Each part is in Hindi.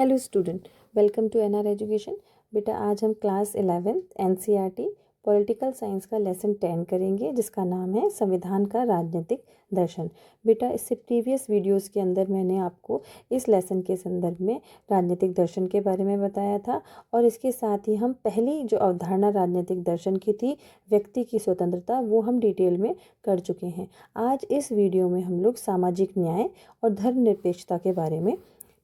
Hello student, welcome to NR education. बेटा आज हम class 11th NCERT political science का लेसन 10 करेंगे, जिसका नाम है संविधान का राजनीतिक दर्शन। बेटा इससे प्रीवियस वीडियोस के अंदर मैंने आपको इस लेसन के संदर्भ में राजनीतिक दर्शन के बारे में बताया था, और इसके साथ ही हम पहली जो अवधारणा राजनीतिक दर्शन की थी, व्यक्ति की स्वतंत्रता, वो हम डिटेल में कर चुके हैं। आज इस वीडियो में हम लोग सामाजिक न्याय और धर्मनिरपेक्षता के बारे में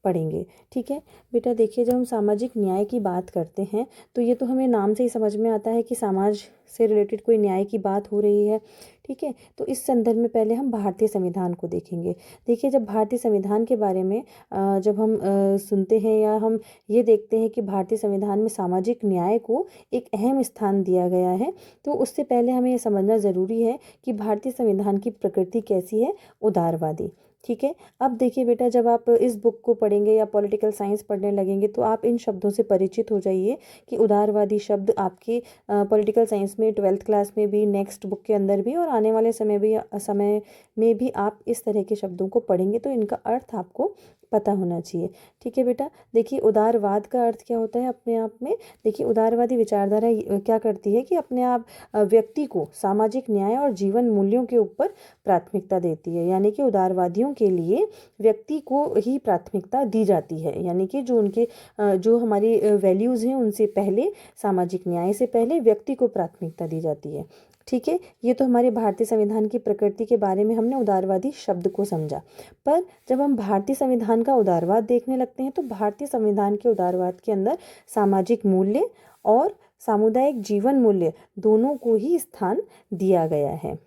पढ़ेंगे। ठीक है बेटा, देखिए जब हम सामाजिक न्याय की बात करते हैं तो ये तो हमें नाम से ही समझ में आता है कि समाज से रिलेटेड कोई न्याय की बात हो रही है। ठीक है, तो इस संदर्भ में पहले हम भारतीय संविधान को देखेंगे। देखिए जब भारतीय संविधान के बारे में जब हम सुनते हैं या हम ये देखते हैं कि भारतीय संविधान में सामाजिक न्याय को एक अहम स्थान दिया गया है, तो उससे पहले हमें ये समझना ज़रूरी है कि भारतीय संविधान की प्रकृति कैसी है, उदारवादी। ठीक है, अब देखिए बेटा, जब आप इस बुक को पढ़ेंगे या पॉलिटिकल साइंस पढ़ने लगेंगे तो आप इन शब्दों से परिचित हो जाइए कि उदारवादी शब्द आपके पॉलिटिकल साइंस में 12th क्लास में भी, नेक्स्ट बुक के अंदर भी, और आने वाले समय में भी आप इस तरह के शब्दों को पढ़ेंगे तो इनका अर्थ आपको पता होना चाहिए। ठीक है बेटा, देखिए उदारवाद का अर्थ क्या होता है अपने आप में। देखिए उदारवादी विचारधारा क्या करती है कि अपने आप व्यक्ति को सामाजिक न्याय और जीवन मूल्यों के ऊपर प्राथमिकता देती है, यानी कि उदारवादियों के लिए व्यक्ति को ही प्राथमिकता दी जाती है, यानी कि जो हमारी वैल्यूज़ हैं उनसे पहले, सामाजिक न्याय से पहले व्यक्ति को प्राथमिकता दी जाती है। ठीक है, ये तो हमारे भारतीय संविधान की प्रकृति के बारे में हमने उदारवादी शब्द को समझा। पर जब हम भारतीय संविधान का उदारवाद देखने लगते हैं तो भारतीय संविधान के उदारवाद के अंदर सामाजिक मूल्य और सामुदायिक जीवन मूल्य दोनों को ही स्थान दिया गया है।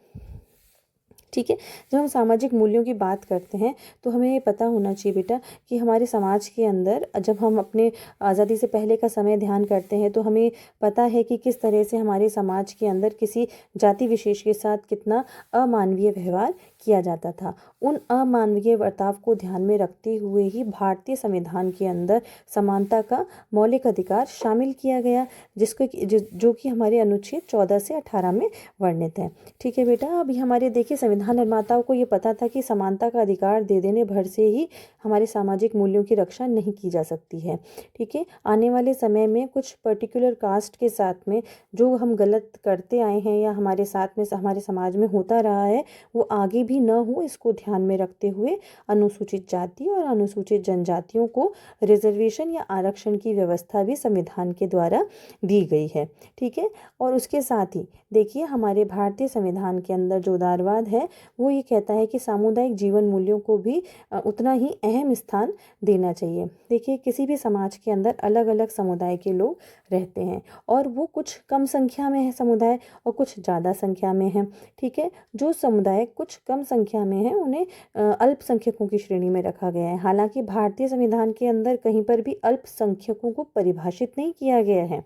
ठीक है, जब हम सामाजिक मूल्यों की बात करते हैं तो हमें ये पता होना चाहिए बेटा कि हमारे समाज के अंदर, जब हम अपने आज़ादी से पहले का समय ध्यान करते हैं तो हमें पता है कि किस तरह से हमारे समाज के अंदर किसी जाति विशेष के साथ कितना अमानवीय व्यवहार किया जाता था। उन अमानवीय बर्ताव को ध्यान में रखते हुए ही भारतीय संविधान के अंदर समानता का मौलिक अधिकार शामिल किया गया, जो कि हमारे अनुच्छेद 14 से 18 में वर्णित है। ठीक है बेटा, अभी हमारे देखिए संविधान निर्माताओं को ये पता था कि समानता का अधिकार दे देने भर से ही हमारे सामाजिक मूल्यों की रक्षा नहीं की जा सकती है। ठीक है, आने वाले समय में कुछ पर्टिकुलर कास्ट के साथ में जो हम गलत करते आए हैं या हमारे साथ में हमारे समाज में होता रहा है, वो आगे भी न हो, इसको ध्यान में रखते हुए अनुसूचित जाति और अनुसूचित जनजातियों को रिजर्वेशन या आरक्षण की व्यवस्था भी संविधान के द्वारा दी गई है। ठीक है, और उसके साथ ही देखिए हमारे भारतीय संविधान के अंदर जो उदारवाद है वो ये कहता है कि सामुदायिक जीवन मूल्यों को भी उतना ही अहम स्थान देना चाहिए। देखिए किसी भी समाज के अंदर अलग अलग समुदाय के लोग रहते हैं, और वो कुछ कम संख्या में है समुदाय और कुछ ज़्यादा संख्या में है। ठीक है, जो समुदाय कुछ कम संख्या में है उन्हें अल्पसंख्यकों की श्रेणी में रखा गया है। हालांकि भारतीय संविधान के अंदर कहीं पर भी अल्पसंख्यकों को परिभाषित नहीं किया गया है।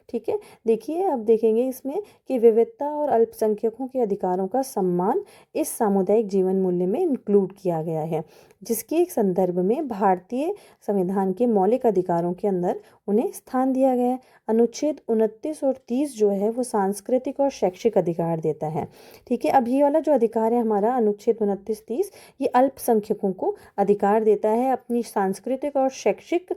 ठीक है, देखिए अब देखेंगे इसमें कि विविधता और अल्पसंख्यकों के अधिकारों का सम्मान इस सामुदायिक जीवन मूल्य में इंक्लूड किया गया है, जिसके संदर्भ में भारतीय संविधान के मौलिक अधिकारों के अंदर उन्हें स्थान दिया गया है। अनुच्छेद 29 और 30 जो है वो सांस्कृतिक और शैक्षिक अधिकार देता है। ठीक है, अब ये वाला जो अधिकार है हमारा अनुच्छेद 29-30, ये अल्पसंख्यकों को अधिकार देता है अपनी सांस्कृतिक और शैक्षिक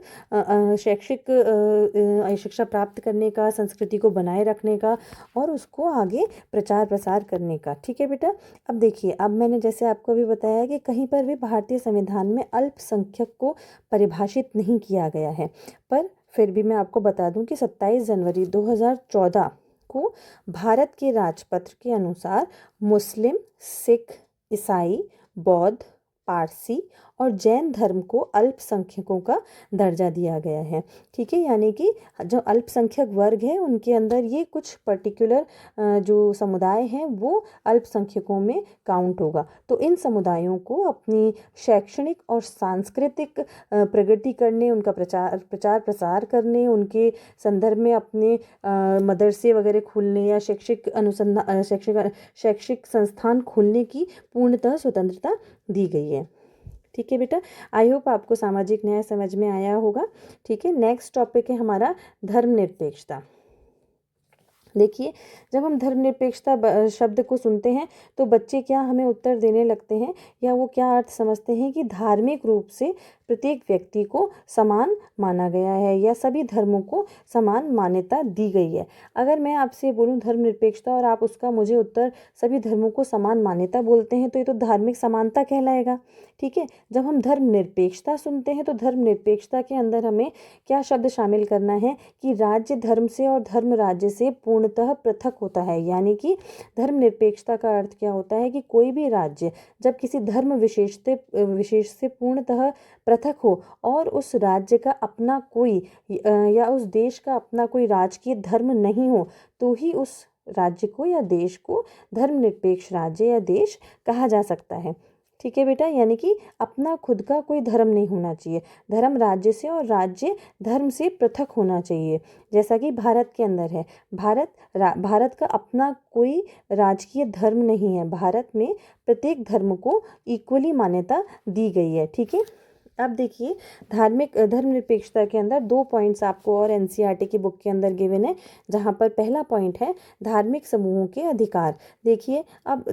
शिक्षा प्राप्त करने का, संस्कृति को बनाए रखने का और उसको आगे प्रचार प्रसार करने का। ठीक है बेटा, अब देखिए, अब मैंने जैसे आपको भी बताया कि कहीं पर भी भारतीय संविधान में अल्पसंख्यक को परिभाषित नहीं किया गया है, पर फिर भी मैं आपको बता दूं कि 27 जनवरी 2014 को भारत के राजपत्र के अनुसार मुस्लिम, सिख, ईसाई, बौद्ध, पारसी और जैन धर्म को अल्पसंख्यकों का दर्जा दिया गया है। ठीक है, यानी कि जो अल्पसंख्यक वर्ग है उनके अंदर ये कुछ पर्टिकुलर जो समुदाय हैं वो अल्पसंख्यकों में काउंट होगा। तो इन समुदायों को अपनी शैक्षणिक और सांस्कृतिक प्रगति करने, उनका प्रचार प्रसार करने, उनके संदर्भ में अपने मदरसे वगैरह खोलने या शैक्षिक संस्थान खोलने की पूर्णतः स्वतंत्रता दी गई है। ठीक है बेटा, आई होप आपको सामाजिक न्याय समझ में आया होगा। ठीक है, नेक्स्ट टॉपिक है हमारा धर्मनिरपेक्षता। देखिए जब हम धर्मनिरपेक्षता शब्द को सुनते हैं तो बच्चे क्या हमें उत्तर देने लगते हैं या वो क्या अर्थ समझते हैं कि धार्मिक रूप से प्रत्येक व्यक्ति को समान माना गया है या सभी धर्मों को समान मान्यता दी गई है। अगर मैं आपसे बोलूं धर्मनिरपेक्षता और आप उसका मुझे उत्तर सभी धर्मों को समान मान्यता बोलते हैं तो ये तो धार्मिक समानता कहलाएगा। ठीक है, जब हम धर्मनिरपेक्षता सुनते हैं तो धर्मनिरपेक्षता के अंदर हमें क्या शब्द शामिल करना है कि राज्य धर्म से और धर्म राज्य से पूर्णतः पृथक होता है। यानी कि धर्मनिरपेक्षता का अर्थ क्या होता है कि कोई भी राज्य जब किसी धर्म विशेष से पूर्णतः पृथक हो और उस राज्य का अपना कोई या उस देश का अपना कोई राजकीय धर्म नहीं हो तो ही उस राज्य को या देश को धर्मनिरपेक्ष राज्य या देश कहा जा सकता है। ठीक है बेटा, यानी कि अपना खुद का कोई धर्म नहीं होना चाहिए, धर्म राज्य से और राज्य धर्म से पृथक होना चाहिए। जैसा कि भारत के अंदर है, भारत का अपना कोई राजकीय धर्म नहीं है, भारत में प्रत्येक धर्म को इक्वली मान्यता दी गई है। ठीक है, अब देखिए धर्मनिरपेक्षता के अंदर 2 पॉइंट्स आपको और एनसीईआरटी की बुक के अंदर गिवन है, जहाँ पर पहला पॉइंट है धार्मिक समूहों के अधिकार। देखिए, अब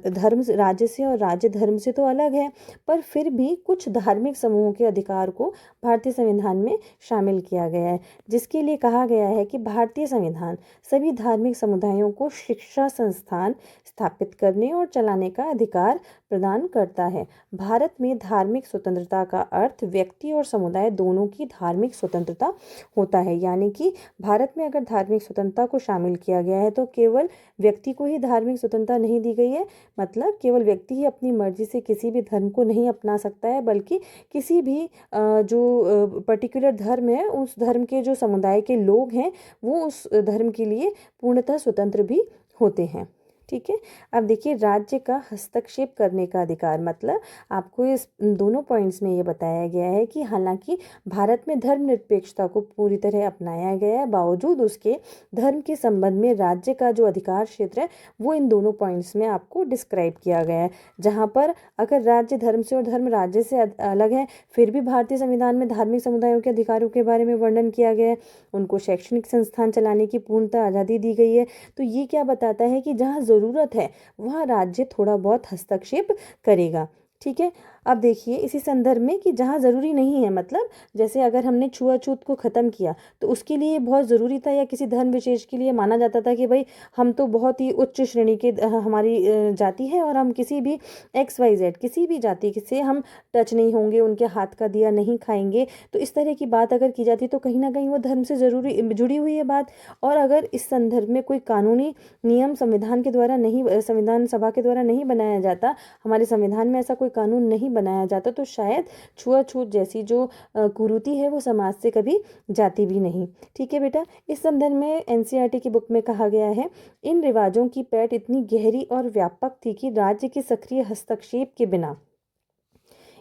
धर्म राज्य से और राज्य धर्म से तो अलग है, पर फिर भी कुछ धार्मिक समूहों के अधिकार को भारतीय संविधान में शामिल किया गया है, जिसके लिए कहा गया है कि भारतीय संविधान सभी धार्मिक समुदायों को शिक्षा संस्थान स्थापित करने और चलाने का अधिकार प्रदान करता है। भारत में धार्मिक स्वतंत्रता का अर्थ व्यक्ति और समुदाय दोनों की धार्मिक स्वतंत्रता होता है। यानी कि भारत में अगर धार्मिक स्वतंत्रता को शामिल किया गया है तो केवल व्यक्ति को ही धार्मिक स्वतंत्रता नहीं दी गई है, मतलब केवल व्यक्ति ही अपनी मर्जी से किसी भी धर्म को नहीं अपना सकता है, बल्कि किसी भी जो पर्टिकुलर धर्म है उस धर्म के जो समुदाय के लोग हैं वो उस धर्म के लिए पूर्णतः स्वतंत्र भी होते हैं। ठीक है, अब देखिए राज्य का हस्तक्षेप करने का अधिकार, मतलब आपको इस दोनों पॉइंट्स में ये बताया गया है कि हालांकि भारत में धर्मनिरपेक्षता को पूरी तरह अपनाया गया है, बावजूद उसके धर्म के संबंध में राज्य का जो अधिकार क्षेत्र है वो इन दोनों पॉइंट्स में आपको डिस्क्राइब किया गया है। जहाँ पर अगर राज्य धर्म से और धर्म राज्य से अलग है, फिर भी भारतीय संविधान में धार्मिक समुदायों के अधिकारों के बारे में वर्णन किया गया है, उनको शैक्षणिक संस्थान चलाने की पूर्णतः आज़ादी दी गई है। तो ये क्या बताता है कि जहाँ ज़रूरत है वहाँ राज्य थोड़ा बहुत हस्तक्षेप करेगा। ठीक है, अब देखिए इसी संदर्भ में कि जहाँ ज़रूरी नहीं है, मतलब जैसे अगर हमने छुआछूत को ख़त्म किया तो उसके लिए बहुत ज़रूरी था, या किसी धर्म विशेष के लिए माना जाता था कि भाई हम तो बहुत ही उच्च श्रेणी के हमारी जाति है और हम किसी भी XYZ किसी भी जाति से हम टच नहीं होंगे, उनके हाथ का दिया नहीं खाएंगे। तो इस तरह की बात अगर की जाती तो कहीं ना कहीं वो धर्म से ज़रूरी जुड़ी हुई है बात। और अगर इस संदर्भ में कोई कानूनी नियम संविधान सभा के द्वारा नहीं बनाया जाता, हमारे संविधान में ऐसा कोई कानून नहीं बनाया जाता, तो शायद छुआछूत जैसी जो कुरीति है वो समाज से कभी जाती भी नहीं। ठीक है बेटा, इस संदर्भ में एनसीईआरटी की बुक में कहा गया है, इन रिवाजों की पैठ इतनी गहरी और व्यापक थी कि राज्य के सक्रिय हस्तक्षेप के बिना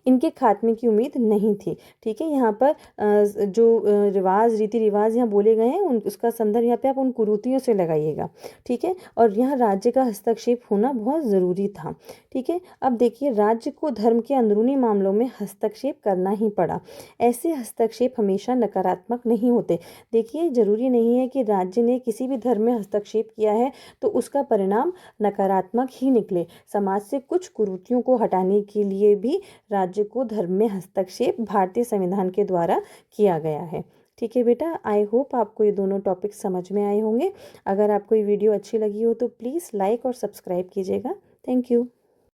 इनके खात्मे की उम्मीद नहीं थी। ठीक है, यहाँ पर जो रीति रिवाज यहाँ बोले गए हैं उसका संदर्भ यहाँ पे आप उन कुरीतियों से लगाइएगा। ठीक है, और यहाँ राज्य का हस्तक्षेप होना बहुत ज़रूरी था। ठीक है, अब देखिए राज्य को धर्म के अंदरूनी मामलों में हस्तक्षेप करना ही पड़ा। ऐसे हस्तक्षेप हमेशा नकारात्मक नहीं होते। देखिए, ज़रूरी नहीं है कि राज्य ने किसी भी धर्म में हस्तक्षेप किया है तो उसका परिणाम नकारात्मक ही निकले। समाज से कुछ कुरीतियों को हटाने के लिए भी राज्य को धर्म में हस्तक्षेप भारतीय संविधान के द्वारा किया गया है। ठीक है बेटा, आई होप आपको ये दोनों टॉपिक समझ में आए होंगे। अगर आपको ये वीडियो अच्छी लगी हो तो प्लीज़ लाइक और सब्सक्राइब कीजिएगा। Thank you.